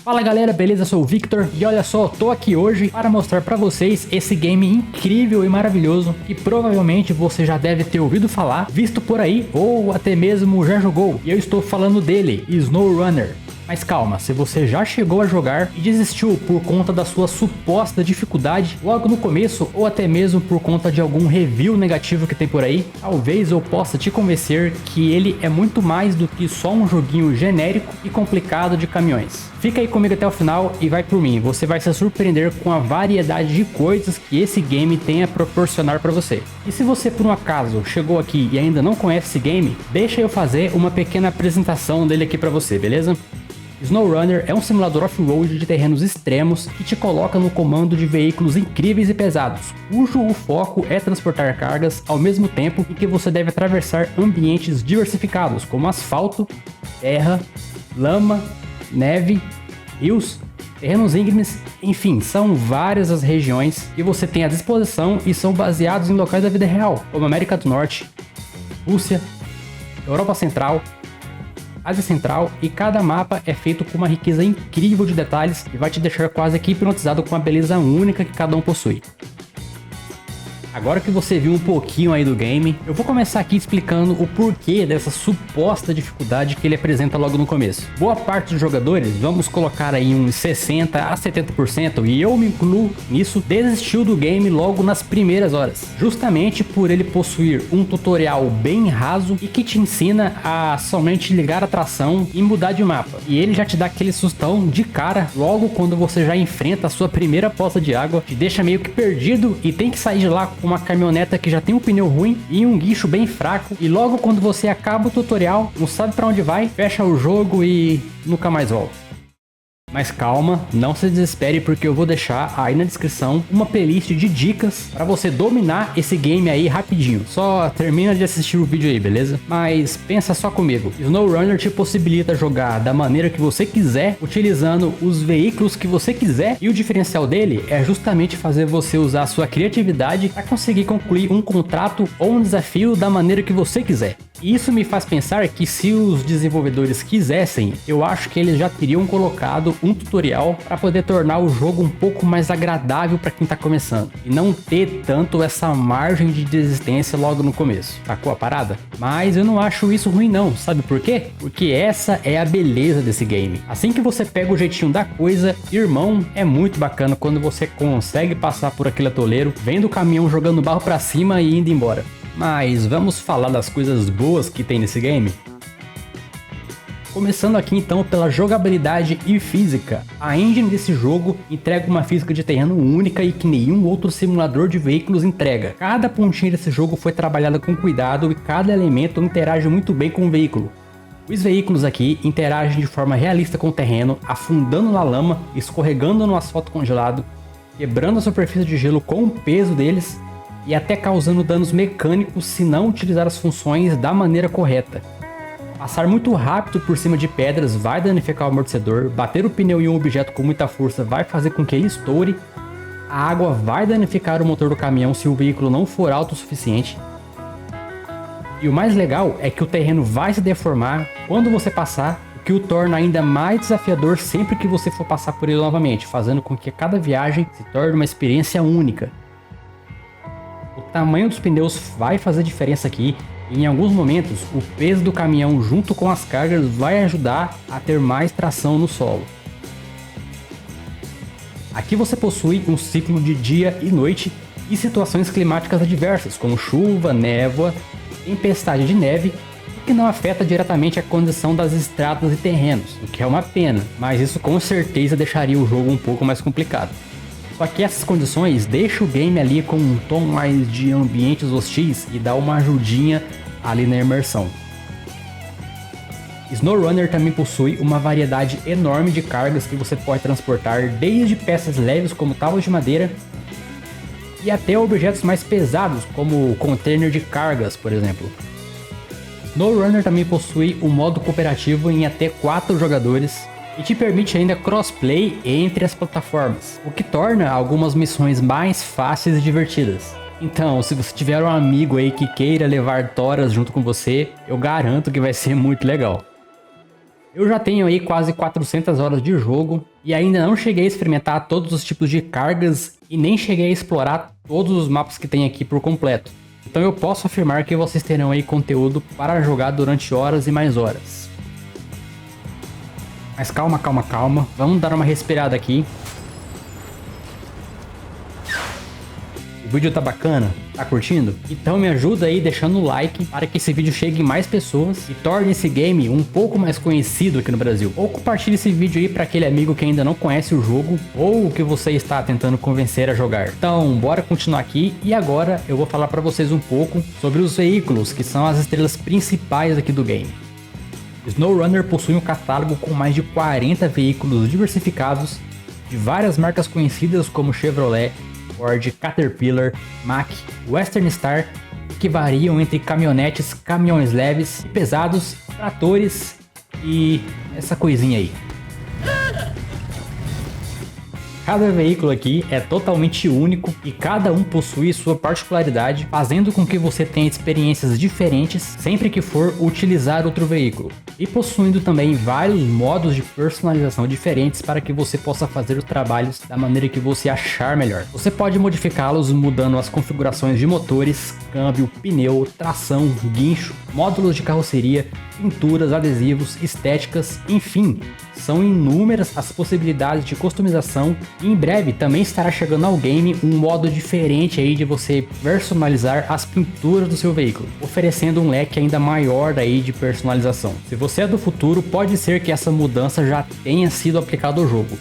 Fala galera, beleza? Eu sou o Victor e olha só, tô aqui hoje para mostrar pra vocês esse game incrível e maravilhoso que provavelmente você já deve ter ouvido falar, visto por aí ou até mesmo já jogou. E eu estou falando dele, SnowRunner. Mas calma, se você já chegou a jogar e desistiu por conta da sua suposta dificuldade logo no começo ou até mesmo por conta de algum review negativo que tem por aí, talvez eu possa te convencer que ele é muito mais do que só um joguinho genérico e complicado de caminhões. Fica aí comigo até o final e vai por mim, você vai se surpreender com a variedade de coisas que esse game tem a proporcionar para você. E se você por um acaso chegou aqui e ainda não conhece esse game, deixa eu fazer uma pequena apresentação dele aqui para você, beleza? SnowRunner é um simulador off-road de terrenos extremos que te coloca no comando de veículos incríveis e pesados, cujo o foco é transportar cargas ao mesmo tempo em que você deve atravessar ambientes diversificados como asfalto, terra, lama, neve, rios, terrenos íngremes, enfim, são várias as regiões que você tem à disposição e são baseados em locais da vida real, como América do Norte, Rússia, Europa Central, Ásia Central, e cada mapa é feito com uma riqueza incrível de detalhes e vai te deixar quase que hipnotizado com a beleza única que cada um possui. Agora que você viu um pouquinho aí do game, eu vou começar aqui explicando o porquê dessa suposta dificuldade que ele apresenta logo no começo. Boa parte dos jogadores, vamos colocar aí uns 60 a 70%, e eu me incluo nisso, desistiu do game logo nas primeiras horas, justamente por ele possuir um tutorial bem raso e que te ensina a somente ligar a tração e mudar de mapa. E ele já te dá aquele sustão de cara logo quando você já enfrenta a sua primeira poça de água, te deixa meio que perdido e tem que sair de lá uma caminhoneta que já tem um pneu ruim e um guincho bem fraco, e logo quando você acaba o tutorial, não sabe pra onde vai, fecha o jogo e nunca mais volta. Mas calma, não se desespere, porque eu vou deixar aí na descrição uma playlist de dicas para você dominar esse game aí rapidinho. Só termina de assistir o vídeo aí, beleza? Mas pensa só comigo, SnowRunner te possibilita jogar da maneira que você quiser, utilizando os veículos que você quiser, e o diferencial dele é justamente fazer você usar a sua criatividade para conseguir concluir um contrato ou um desafio da maneira que você quiser. E isso me faz pensar que se os desenvolvedores quisessem, eu acho que eles já teriam colocado um tutorial para poder tornar o jogo um pouco mais agradável para quem tá começando e não ter tanto essa margem de desistência logo no começo. Sacou a parada? Mas eu não acho isso ruim não, sabe por quê? Porque essa é a beleza desse game. Assim que você pega o jeitinho da coisa, irmão, é muito bacana quando você consegue passar por aquele atoleiro, vendo o caminhão jogando barro para cima e indo embora. Mas vamos falar das coisas boas que tem nesse game? Começando aqui então pela jogabilidade e física. A engine desse jogo entrega uma física de terreno única e que nenhum outro simulador de veículos entrega. Cada pontinha desse jogo foi trabalhada com cuidado e cada elemento interage muito bem com o veículo. Os veículos aqui interagem de forma realista com o terreno, afundando na lama, escorregando no asfalto congelado, quebrando a superfície de gelo com o peso deles e até causando danos mecânicos se não utilizar as funções da maneira correta. Passar muito rápido por cima de pedras vai danificar o amortecedor, bater o pneu em um objeto com muita força vai fazer com que ele estoure, a água vai danificar o motor do caminhão se o veículo não for alto o suficiente. E o mais legal é que o terreno vai se deformar quando você passar, o que o torna ainda mais desafiador sempre que você for passar por ele novamente, fazendo com que cada viagem se torne uma experiência única. O tamanho dos pneus vai fazer diferença aqui, e em alguns momentos o peso do caminhão junto com as cargas vai ajudar a ter mais tração no solo. Aqui você possui um ciclo de dia e noite e situações climáticas adversas, como chuva, névoa, tempestade de neve, o que não afeta diretamente a condição das estradas e terrenos, o que é uma pena, mas isso com certeza deixaria o jogo um pouco mais complicado. Só que essas condições deixam o game ali com um tom mais de ambientes hostis e dá uma ajudinha ali na imersão. SnowRunner também possui uma variedade enorme de cargas que você pode transportar, desde peças leves como tábuas de madeira e até objetos mais pesados como container de cargas, por exemplo. SnowRunner também possui um modo cooperativo em até 4 jogadores e te permite ainda crossplay entre as plataformas, o que torna algumas missões mais fáceis e divertidas. Então, se você tiver um amigo aí que queira levar toras junto com você, eu garanto que vai ser muito legal. Eu já tenho aí quase 400 horas de jogo e ainda não cheguei a experimentar todos os tipos de cargas e nem cheguei a explorar todos os mapas que tem aqui por completo. Então eu posso afirmar que vocês terão aí conteúdo para jogar durante horas e mais horas. Mas calma, calma, calma. Vamos dar uma respirada aqui. O vídeo tá bacana? Tá curtindo? Então me ajuda aí deixando o like para que esse vídeo chegue em mais pessoas e torne esse game um pouco mais conhecido aqui no Brasil. Ou compartilhe esse vídeo aí para aquele amigo que ainda não conhece o jogo ou que você está tentando convencer a jogar. Então bora continuar aqui e agora eu vou falar para vocês um pouco sobre os veículos que são as estrelas principais aqui do game. SnowRunner possui um catálogo com mais de 40 veículos diversificados de várias marcas conhecidas como Chevrolet, Ford, Caterpillar, Mack, Western Star, que variam entre caminhonetes, caminhões leves e pesados, tratores e essa coisinha aí. Cada veículo aqui é totalmente único e cada um possui sua particularidade, fazendo com que você tenha experiências diferentes sempre que for utilizar outro veículo. E possuindo também vários modos de personalização diferentes para que você possa fazer os trabalhos da maneira que você achar melhor. Você pode modificá-los mudando as configurações de motores, câmbio, pneu, tração, guincho, módulos de carroceria, pinturas, adesivos, estéticas, enfim, são inúmeras as possibilidades de customização e em breve também estará chegando ao game um modo diferente aí de você personalizar as pinturas do seu veículo, oferecendo um leque ainda maior aí de personalização. Se você é do futuro, pode ser que essa mudança já tenha sido aplicada ao jogo.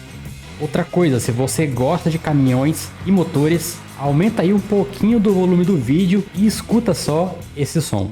Outra coisa, se você gosta de caminhões e motores, aumenta aí um pouquinho do volume do vídeo e escuta só esse som.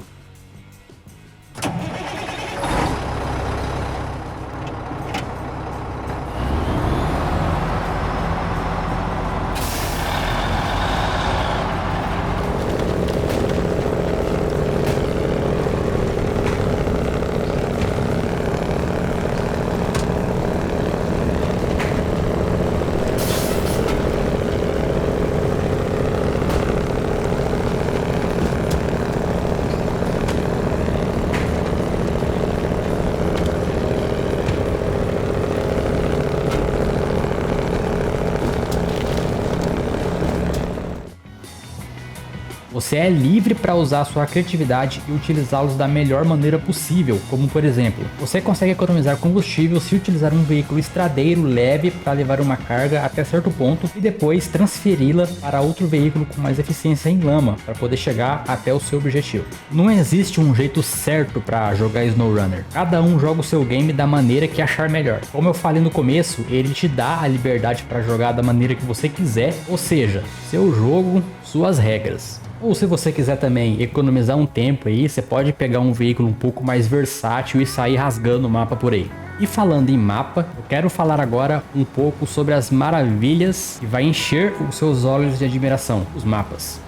Você é livre para usar sua criatividade e utilizá-los da melhor maneira possível, como por exemplo, você consegue economizar combustível se utilizar um veículo estradeiro leve para levar uma carga até certo ponto e depois transferi-la para outro veículo com mais eficiência em lama para poder chegar até o seu objetivo. Não existe um jeito certo para jogar SnowRunner, cada um joga o seu game da maneira que achar melhor. Como eu falei no começo, ele te dá a liberdade para jogar da maneira que você quiser, ou seja, seu jogo, suas regras. Ou se você quiser também economizar um tempo aí, você pode pegar um veículo um pouco mais versátil e sair rasgando o mapa por aí. E falando em mapa, eu quero falar agora um pouco sobre as maravilhas que vai encher os seus olhos de admiração, os mapas.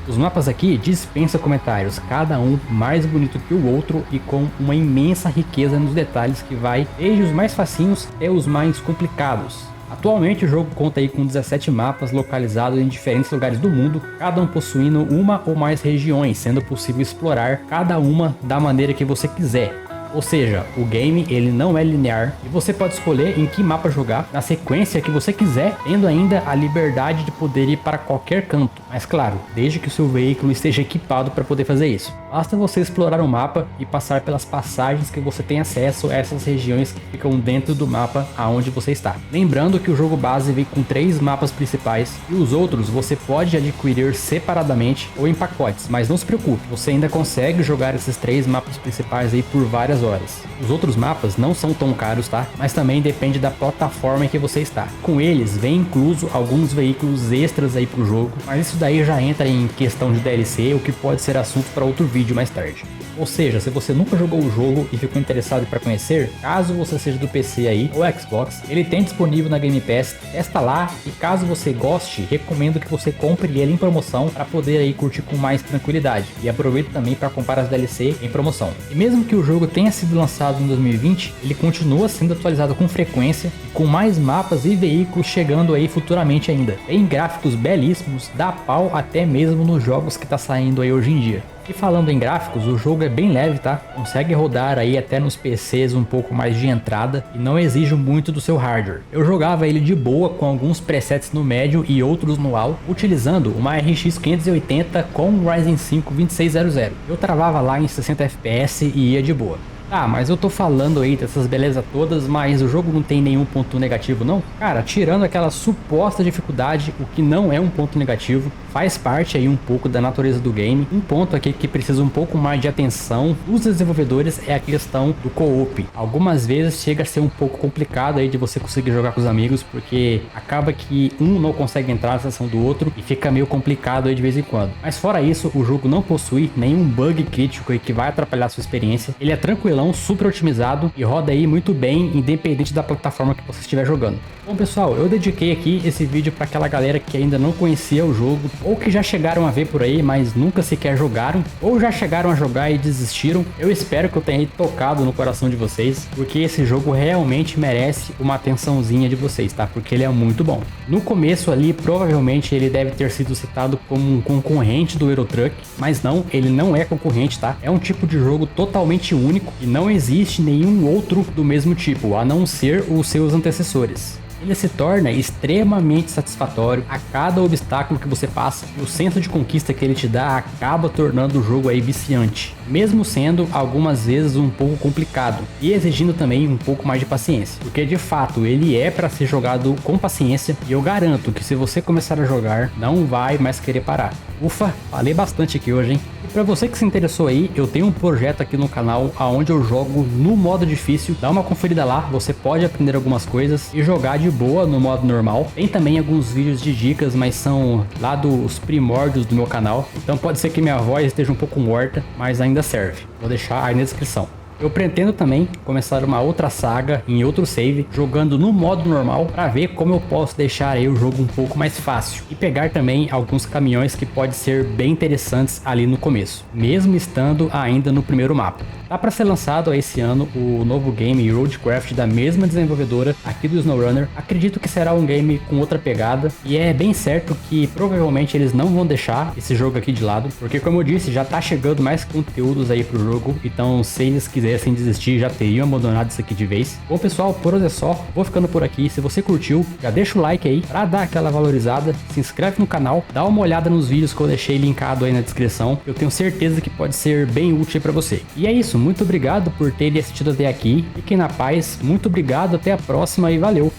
Os mapas aqui dispensam comentários, cada um mais bonito que o outro e com uma imensa riqueza nos detalhes que vai desde os mais facinhos até os mais complicados. Atualmente o jogo conta aí com 17 mapas localizados em diferentes lugares do mundo, cada um possuindo uma ou mais regiões, sendo possível explorar cada uma da maneira que você quiser. Ou seja, o game ele não é linear e você pode escolher em que mapa jogar na sequência que você quiser, tendo ainda a liberdade de poder ir para qualquer canto. Mas claro, desde que o seu veículo esteja equipado para poder fazer isso. Basta você explorar o mapa e passar pelas passagens que você tem acesso a essas regiões que ficam dentro do mapa aonde você está. Lembrando que o jogo base vem com 3 mapas principais e os outros você pode adquirir separadamente ou em pacotes, mas não se preocupe, você ainda consegue jogar esses 3 mapas principais aí por várias horas. Os outros mapas não são tão caros, tá? Mas também depende da plataforma em que você está. Com eles vem incluso alguns veículos extras aí pro jogo, mas isso daí já entra em questão de DLC, o que pode ser assunto para outro vídeo mais tarde. Ou seja, se você nunca jogou o jogo e ficou interessado para conhecer, caso você seja do PC aí ou Xbox, ele tem disponível na Game Pass, testa lá e caso você goste, recomendo que você compre ele em promoção para poder aí curtir com mais tranquilidade. E aproveita também para comprar as DLC em promoção. E mesmo que o jogo tenha sido lançado em 2020, ele continua sendo atualizado com frequência, com mais mapas e veículos chegando aí futuramente ainda. Tem gráficos belíssimos, dá pau até mesmo nos jogos que tá saindo aí hoje em dia. E falando em gráficos, o jogo é bem leve, tá? Consegue rodar aí até nos PCs um pouco mais de entrada e não exige muito do seu hardware. Eu jogava ele de boa com alguns presets no médio e outros no alto, utilizando uma RX 580 com um Ryzen 5 2600. Eu travava lá em 60 FPS e ia de boa. Tá, mas eu tô falando aí dessas belezas todas, mas o jogo não tem nenhum ponto negativo não? Cara, tirando aquela suposta dificuldade, o que não é um ponto negativo, faz parte aí um pouco da natureza do game. Um ponto aqui que precisa um pouco mais de atenção dos desenvolvedores é a questão do co-op. Algumas vezes chega a ser um pouco complicado aí de você conseguir jogar com os amigos, porque acaba que um não consegue entrar na sessão do outro e fica meio complicado aí de vez em quando. Mas fora isso, o jogo não possui nenhum bug crítico aí que vai atrapalhar a sua experiência. Ele é tranquilo, super otimizado e roda aí muito bem, independente da plataforma que você estiver jogando. Bom pessoal, eu dediquei aqui esse vídeo para aquela galera que ainda não conhecia o jogo, ou que já chegaram a ver por aí, mas nunca sequer jogaram, ou já chegaram a jogar e desistiram. Eu espero que eu tenha tocado no coração de vocês, porque esse jogo realmente merece uma atençãozinha de vocês, tá? Porque ele é muito bom. No começo ali, provavelmente ele deve ter sido citado como um concorrente do Euro Truck, mas não, ele não é concorrente, tá? É um tipo de jogo totalmente único e não existe nenhum outro do mesmo tipo, a não ser os seus antecessores. Ele se torna extremamente satisfatório a cada obstáculo que você passa, e o senso de conquista que ele te dá acaba tornando o jogo aí viciante, mesmo sendo algumas vezes um pouco complicado e exigindo também um pouco mais de paciência, porque de fato ele é para ser jogado com paciência, e eu garanto que se você começar a jogar não vai mais querer parar. Ufa, falei bastante aqui hoje, hein? E pra você que se interessou aí, eu tenho um projeto aqui no canal onde eu jogo no modo difícil. Dá uma conferida lá, você pode aprender algumas coisas e jogar de boa no modo normal. Tem também alguns vídeos de dicas, mas são lá dos primórdios do meu canal. Então pode ser que minha voz esteja um pouco morta, mas ainda serve. Vou deixar aí na descrição. Eu pretendo também começar uma outra saga em outro save, jogando no modo normal, para ver como eu posso deixar aí o jogo um pouco mais fácil e pegar também alguns caminhões que podem ser bem interessantes ali no começo, mesmo estando ainda no primeiro mapa. Tá para ser lançado esse ano o novo game Roadcraft da mesma desenvolvedora aqui do SnowRunner. Acredito que será um game com outra pegada, e é bem certo que provavelmente eles não vão deixar esse jogo aqui de lado, porque como eu disse, já tá chegando mais conteúdos aí pro jogo, então se eles quisessem desistir já teriam abandonado isso aqui de vez. Bom pessoal, por hoje é só, vou ficando por aqui. Se você curtiu, já deixa o like aí pra dar aquela valorizada, se inscreve no canal, dá uma olhada nos vídeos que eu deixei linkado aí na descrição, eu tenho certeza que pode ser bem útil para você. E é isso, muito obrigado por terem assistido até aqui, fiquem na paz, muito obrigado, até a próxima e valeu!